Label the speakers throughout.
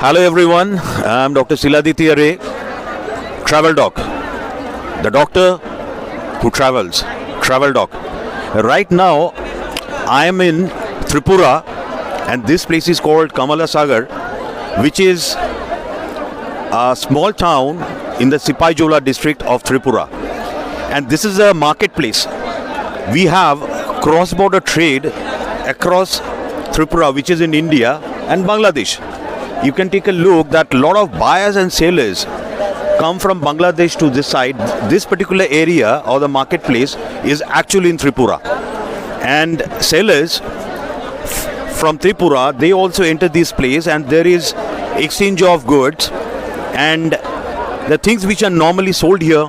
Speaker 1: Hello everyone, I'm Dr. Siladitya Ray, Travel Doc, the doctor who travels, Travel Doc. Right now, I am in Tripura and this place is called Kamala Sagar, which is a small town in the Sipaijola district of Tripura. And this is a marketplace. We have cross-border trade across Tripura, which is in India and Bangladesh. You can take a look that a lot of buyers and sellers come from Bangladesh to this side. This particular area or the marketplace is actually in Tripura. And sellers from Tripura, they also enter this place and there is exchange of goods. And the things which are normally sold here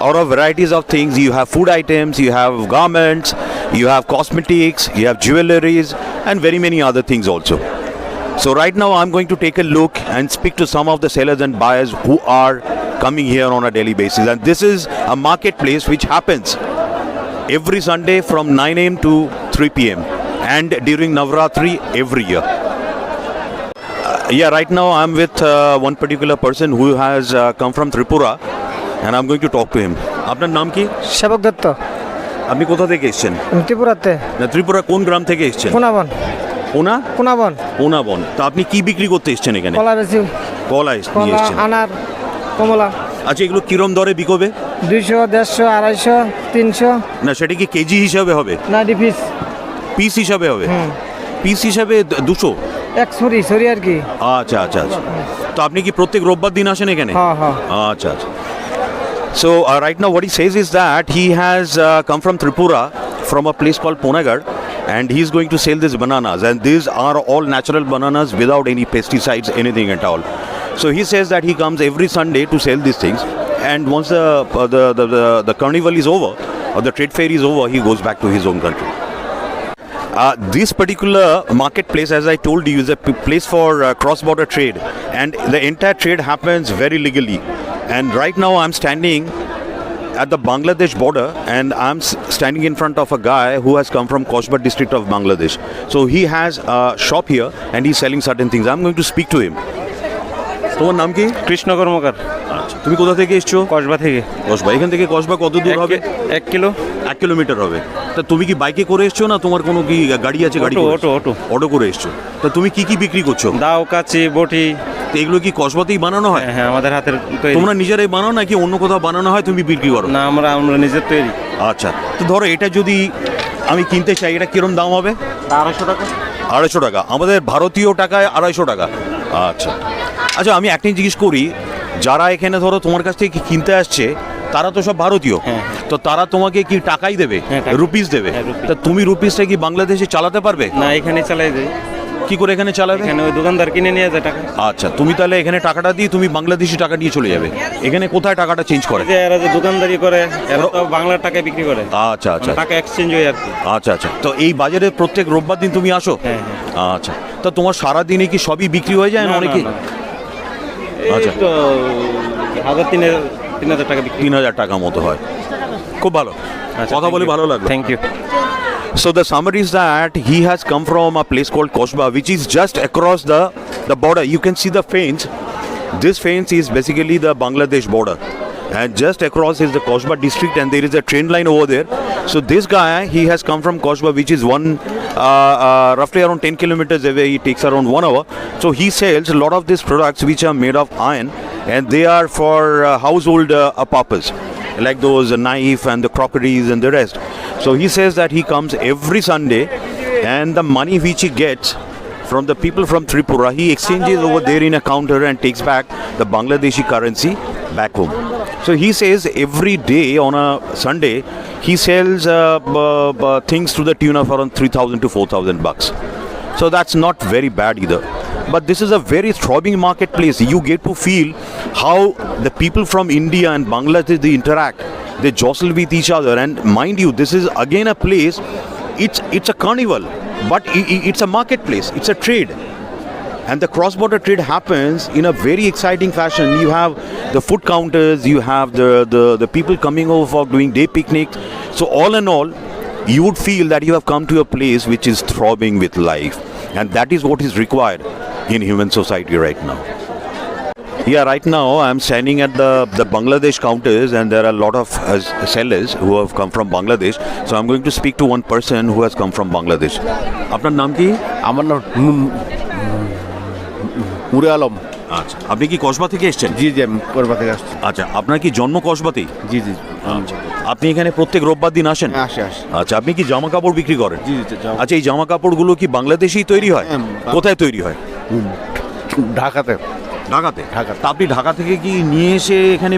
Speaker 1: are of varieties of things. You have food items, you have garments, you have cosmetics, you have jewelries and very many other things also. So right now I'm going to take a look and speak to some of the sellers and buyers who are coming here on a daily basis. And this is a marketplace which happens every Sunday from 9 a.m. to 3 p.m. and during Navratri every year. Right now I'm with one particular person who has come from Tripura and I'm going to talk to him. আপনার নাম কি?
Speaker 2: সেবক দত্ত।
Speaker 1: আপনি কোথা থেকে এসেছেন?
Speaker 2: ত্রিপুরাতে।
Speaker 1: না ত্রিপুরা কোন গ্রাম থেকে এসেছেন?
Speaker 2: কোনাবন। কোনাবন।
Speaker 1: কোনাবন। তা আপনি কি বিক্রি করতে এসেছেন এখানে?
Speaker 2: কলা বেশি।
Speaker 1: কলা নিয়ে এসেছেন।
Speaker 2: আনার, কমলা।
Speaker 1: আচ্ছা এগুলো কিরম দরে বিকবে?
Speaker 2: 200, 150, 250, 300।
Speaker 1: না সেটা কি কেজি হিসাবে হবে?
Speaker 2: না পিস।
Speaker 1: পিস হিসাবে হবে? পিস হিসাবে 200?
Speaker 2: এক সরি আর কি।
Speaker 1: আচ্ছা। তো আপনি কি প্রত্যেক রোববার দিন আসেন এখানে?
Speaker 2: হ্যাঁ।
Speaker 1: আচ্ছা। So right now what he says is that he has come from Tripura from a place called Ponagar and he is going to sell these bananas, and these are all natural bananas without any pesticides, anything at all. So he says that he comes every Sunday to sell these things, and once the carnival is over or the trade fair is over, he goes back to his own country. This particular marketplace, as I told you, is a place for cross-border trade, and the entire trade happens very legally. And right now I'm standing at the Bangladesh border and I'm standing in front of a guy who has come from Kosba district of Bangladesh. So he has a shop here and he's selling certain things. I'm going to speak to him. তোমার নাম কি?
Speaker 3: কৃষ্ণ কর্মকার।
Speaker 1: আচ্ছা, তুমি কোথা থেকে এসছো?
Speaker 3: কসবা থেকে।
Speaker 1: কসবা। এখান থেকে কসবা কত দূর হবে?
Speaker 3: 1
Speaker 1: কিলোমিটার হবে। তা তুমি কি বাইকে করে এসছো না তোমার কোনো কি গাড়ি আছে? গাড়ি অটো করে এসছো। তা তুমি কি বিক্রি করছো?
Speaker 3: দাও, কাচি, বটি।
Speaker 1: তো এগুলো কি কসবাতেই বানানো হয়?
Speaker 3: হ্যাঁ, আমাদের হাতের তৈরি।
Speaker 1: তোমরা নিজেরাই বানাও নাকি অন্য কোথাও বানানো হয় তুমি বিক্রি করো?
Speaker 3: না, আমরা নিজের তৈরি।
Speaker 1: আচ্ছা, তো ধরো এটা যদি আমি কিনতে চাই, এটা কিরম দাম হবে?
Speaker 3: 250 টাকা।
Speaker 1: 250 টাকা, আমাদের ভারতীয় টাকায় 250 টাকা। আচ্ছা, আমি একটা জিজ্ঞেস করি, যারা এখানে ধরো তোমার কাছ থেকে কিনতে আসছে তারা তো সব ভারতীয়, তো তারা তোমাকে কি টাকাই দেবে? রুপিস দেবে? তা তুমি রুপিসটা কি বাংলাদেশে চালাতে পারবে?
Speaker 3: না, এখানে চালাই দেয়।
Speaker 1: কি করে এখানে চালাবে?
Speaker 3: এখানে ওই দোকানদার কিনে নিয়ে যায় টাকা।
Speaker 1: আচ্ছা, তুমি তাহলে এখানে টাকাটা দিয়ে তুমি বাংলাদেশি টাকা নিয়ে চলে যাবে। এখানে কোথায় টাকাটা চেঞ্জ করে?
Speaker 3: এরা যে দোকানদারি করে এরা তো বাংলার টাকায় বিক্রি করে।
Speaker 1: আচ্ছা,
Speaker 3: টাকা এক্সচেঞ্জ হয় আর কি।
Speaker 1: আচ্ছা, তো এই বাজারে প্রত্যেক রোববার দিন তুমি আসো?
Speaker 3: হ্যাঁ।
Speaker 1: আচ্ছা, তো তোমার সারা দিনে কি সবই বিক্রি হয়ে যায় না অনেকে?
Speaker 3: আচ্ছা, তো 3,000 টাকা বিক্রি।
Speaker 1: 3,000 টাকা মতো হয়। খুব ভালো, কথা বলে ভালো লাগলো।
Speaker 3: Thank you.
Speaker 1: So the summary is that he has come from a place called Kosba, which is just across the border. You can see the fence. This fence is basically the Bangladesh border. And just across is the Kosba district and there is a train line over there. So this guy, he has come from Kosba, which is roughly around 10 kilometers away. It takes around 1 hour. So he sells a lot of these products which are made of iron and they are for household purpose, like those knife and the crockeries and the rest. So he says that he comes every Sunday and the money which he gets from the people from Tripura, he exchanges over there in a counter and takes back the Bangladeshi currency back home. So he says every day on a Sunday, he sells things to the tune of around 3,000 to 4,000 bucks. So that's not very bad either. But this is a very throbbing marketplace. You get to feel how the people from India and Bangladesh, they interact. They jostle with each other, and mind you, this is again a place, it's a carnival, but it's a marketplace, it's a trade. And the cross-border trade happens in a very exciting fashion. You have the food counters, you have the people coming over for doing day picnics. So all in all, you would feel that you have come to a place which is throbbing with life. And that is what is required in human society right now. Yeah, right now I'm standing at the Bangladesh counters, and there are a lot of sellers who have come from Bangladesh. So I'm going to speak to one person who has come from Bangladesh. আপনার নাম কি?
Speaker 4: আমার নাম নুরে আলম।
Speaker 1: আচ্ছা, আপনি কি কসবা থেকে এসেছেন?
Speaker 4: জি জি, আমি করবা থেকে আসছি।
Speaker 1: আচ্ছা, আপনার কি জন্ম কসবাতেই?
Speaker 4: জি জি।
Speaker 1: আচ্ছা, আপনি এখানে প্রত্যেক রোববার দিন আসেন?
Speaker 4: আসে আসে।
Speaker 1: আচ্ছা, আপনি কি জামা কাপড় বিক্রি করেন?
Speaker 4: জি জি।
Speaker 1: আচ্ছা, এই জামা কাপড়গুলো কি বাংলাদেশেই তৈরি হয়? কোথায় তৈরি হয়?
Speaker 4: ঢাকাতে।
Speaker 1: ঢাকাতে?
Speaker 4: ঢাকাতে।
Speaker 1: তা আপনি ঢাকা থেকে কি নিয়ে এসে এখানে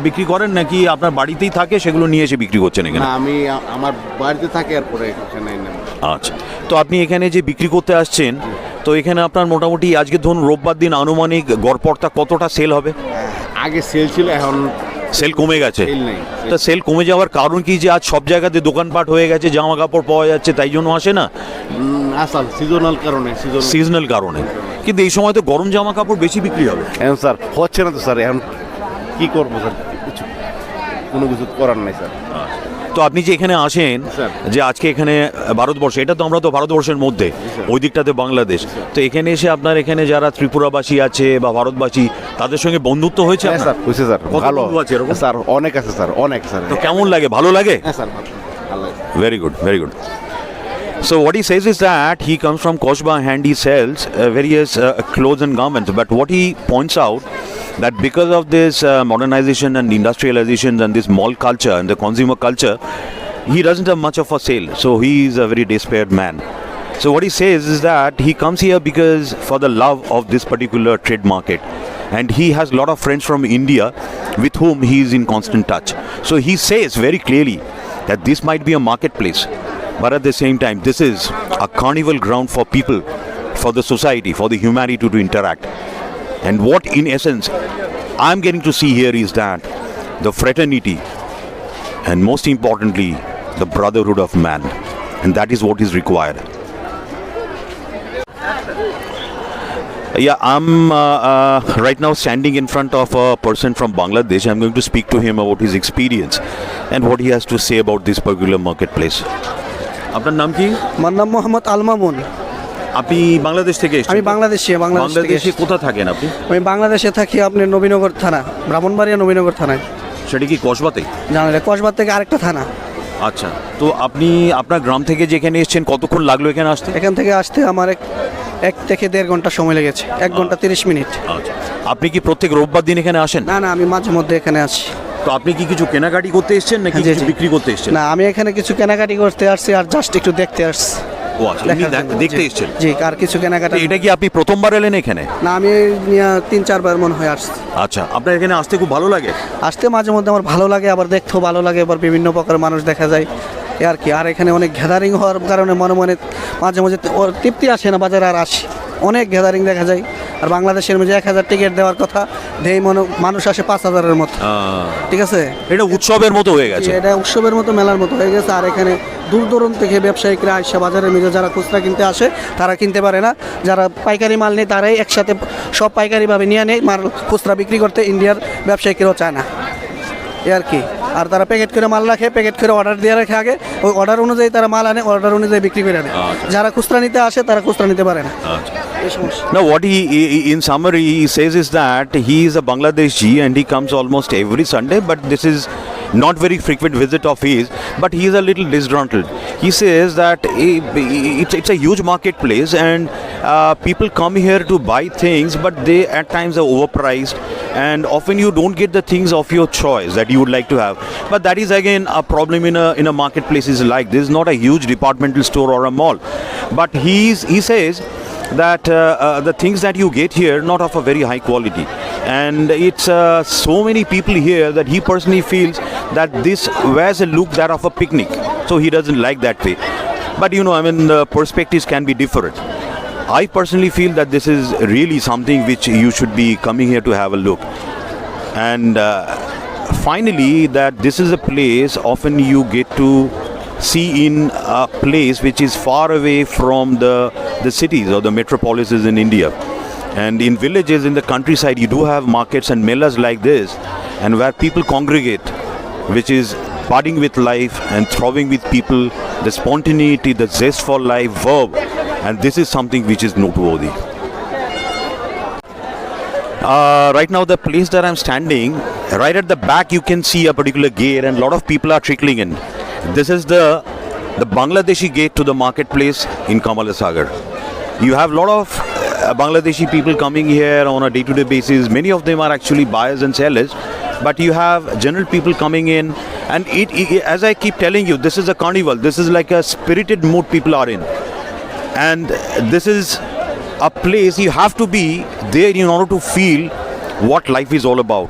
Speaker 1: বিক্রি করেন, নাকি আপনার বাড়িতেই থাকে সেগুলো নিয়ে এসে বিক্রি করছেন এখানে?
Speaker 4: না, আমি আমার বাড়িতে থাকি আর পরে এখানে নেব।
Speaker 1: আচ্ছা, তো আপনি এখানে যে বিক্রি করতে আসছেন, তো এখানে আপনার মোটামুটি আজকে ধরুন রোববার দিন আনুমানিক গড়পড়তা কতটা সেল হবে?
Speaker 4: আগে সেল ছিল, এখন
Speaker 1: সেল কমে গেছে।
Speaker 4: সেল নেই।
Speaker 1: তা সেল কমে যাওয়ার কারণ কি, যে আজ সব জায়গাতে দোকানপাট হয়ে গেছে, জামা কাপড় পাওয়া যাচ্ছে, তাই জন্য আসে না?
Speaker 4: আসল সিজনাল কারণে।
Speaker 1: সিজনাল কারণে। কিন্তু এই সময় তো গরম জামা কাপড় বেশি বিক্রি হবে।
Speaker 4: এখন স্যার হচ্ছে না তো স্যার, এখন কি করবো স্যার, কোনো কিছু করার নাই স্যার।
Speaker 1: তো আপনি যে এখানে আসেন,
Speaker 4: স্যার।
Speaker 1: যে আজকে এখানে ভারতবর্ষে, এটা তো আমরা তো ভারতবর্ষের মধ্যে, ওই দিকটাতে বাংলাদেশ, তো এখানে এসে আপনার এখানে যারা ত্রিপুরাবাসী আছে বা ভারতবাসী, তাদের সঙ্গে বন্ধুত্ব হয়েছে
Speaker 4: হ্যাঁ
Speaker 1: আপনার?
Speaker 4: স্যার, হয়েছে স্যার,
Speaker 1: কত
Speaker 4: ভালো
Speaker 1: বন্ধু আছে এরকম?
Speaker 4: স্যার, অনেক আছে স্যার, অনেক স্যার।
Speaker 1: তো কেমন লাগে, ভালো লাগে?
Speaker 4: হ্যাঁ স্যার, ভালো লাগে।
Speaker 1: Very good, very good. So what he says is that he comes from Koshba and he sells various clothes and garments. But what he points out, that because of this modernization and industrialization and this mall culture and the consumer culture, he doesn't have much of a sale. So he is a very desperate man. So what he says is that he comes here because for the love of this particular trade market. And he has a lot of friends from India with whom he is in constant touch. So he says very clearly that this might be a marketplace, but at the same time, this is a carnival ground for people, for the society, for the humanity to interact. And what, in essence, I'm getting to see here is that the fraternity, and most importantly, the brotherhood of man. And that is what is required. Yeah, I'm right now standing in front of a person from Bangladesh. I'm going to speak to him about his experience and what he has to say about this particular marketplace. আপনার নাম কি?
Speaker 2: আমার নাম মোহাম্মদ আল মামুন।
Speaker 1: আপনি বাংলাদেশ থেকে এসেছেন?
Speaker 2: আমি বাংলাদেশে থেকে
Speaker 1: বাংলাদেশে
Speaker 2: এসেছি।
Speaker 1: কোথায় থাকেন আপনি?
Speaker 2: আমি বাংলাদেশে থাকি আপনার নবীনগর থানা, ব্রাহ্মণবাড়িয়া নবীনগর থানায়।
Speaker 1: সেটা কি কসবাতে?
Speaker 2: জানেন, কসবার থেকে আরেকটা থানা।
Speaker 1: আচ্ছা, তো আপনি আপনার গ্রাম থেকে যেখানে এসেছেন, কতক্ষণ লাগলো এখানে আসতে?
Speaker 2: এখান থেকে আসতে আমার এক থেকে 1.5 ঘন্টা সময় লেগেছে, 1 ঘন্টা 30 মিনিট।
Speaker 1: আচ্ছা, আপনি কি প্রত্যেক রোববার দিন এখানে আসেন?
Speaker 2: না না, আমি মাঝে মধ্যে এখানে আসি।
Speaker 1: তো আপনি কি কিছু কেনাকাটি করতে এসেছেন নাকি
Speaker 2: জি,
Speaker 1: কিছু
Speaker 2: জি।
Speaker 1: বিক্রি করতে এসেছেন?
Speaker 2: না, আমি এখানে কিছু কেনাকাটি করতে আসছি আর জাস্ট একটু দেখতে আসছি।
Speaker 1: ও আচ্ছা, এমনি দেখতে এসেছেন?
Speaker 2: জি, আর কিছু কেনাকাটা।
Speaker 1: তো এটা কি আপনি প্রথমবার এলেন এখানে?
Speaker 2: না, আমি 3-4 বার মনে হয় আসছি।
Speaker 1: আচ্ছা, আপনার এখানে আসতে খুব ভালো লাগে?
Speaker 2: আসতে মাঝে মধ্যে আমার ভালো লাগে, আবার দেখতেও ভালো লাগে, আবার বিভিন্ন প্রকারের মানুষ দেখা যায় এ আর কি। আর এখানে অনেক গ্যাদারিং হওয়ার কারণে মনে মনে মাঝে মাঝে ওর তৃপ্তি আসে না, বাজারে আর আসি, অনেক গ্যাদারিং দেখা যায়। আর বাংলাদেশের মধ্যে 1000 টিকিট দেওয়ার কথা, দেই মানুষ আসে 5000-এর মতো। ঠিক আছে,
Speaker 1: এটা উৎসবের মতো হয়ে গেছে।
Speaker 2: এটা উৎসবের মতো, মেলার মতো হয়ে গেছে। আর এখানে দূর দূরান্ত থেকে ব্যবসায়িকরা আসে বাজারের মধ্যে, যারা খুচরা কিনতে আসে তারা কিনতে পারে না, যারা পাইকারি মাল নেয় তারাই একসাথে সব পাইকারিভাবে নিয়ে নেয় মাল, খুচরা বিক্রি করতে ইন্ডিয়ার ব্যবসায়িকরাও চায় না এ আর কি। আর তারা প্যাকেট করে মাল রাখে, প্যাকেট করে অর্ডার দিয়ে রাখে আগে, ওই অর্ডার অনুযায়ী তারা মাল আনে, অর্ডার অনুযায়ী বিক্রি করে দেয়। যারা খুচরা নিতে আসে তারা খুচরা নিতে পারে না, এই সমস্যা।
Speaker 1: Now, what he in summary he says is that he is a Bangladeshi and he comes almost every Sunday, but this is not very frequent visit of his, but he is a little disgruntled. He says that it's a huge marketplace and people come here to buy things, but they at times are overpriced, and often you don't get the things of your choice that you would like to have. But that is again a problem in a marketplace is like this, not a huge departmental store or a mall. But he says that the things that you get here not of a very high quality, and it's so many people here that he personally feels that this wears a look that of a picnic, so he doesn't like that way. But you know, I mean, the perspectives can be different. I personally feel that this is really something which you should be coming here to have a look. And finally, that this is a place often you get to see in a place which is far away from the cities or the metropolises in India. And in villages in the countryside, you do have markets and melas like this, and where people congregate, which is budding with life and thriving with people, the spontaneity, the zest for life, verb, and this is something which is noteworthy. Right now, the place that I'm standing, right at the back, you can see a particular gate, and a lot of people are trickling in. This is the Bangladeshi gate to the marketplace in Kamala Sagar. You have a lot of Bangladeshi people coming here on a day-to-day basis. Many of them are actually buyers and sellers, but you have general people coming in, and as I keep telling you, this is a carnival. This is like a spirited mood people are in, and this is a place you have to be there in order to feel what life is all about.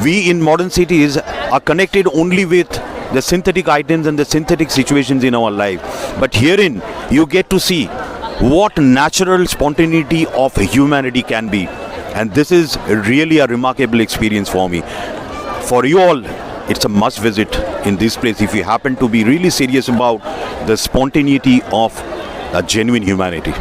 Speaker 1: We in modern cities are connected only with the synthetic items and the synthetic situations in our life, but herein you get to see what natural spontaneity of humanity can be, and this is really a remarkable experience for me. For you all, it's a must visit in this place if you happen to be really serious about the spontaneity of a genuine humanity.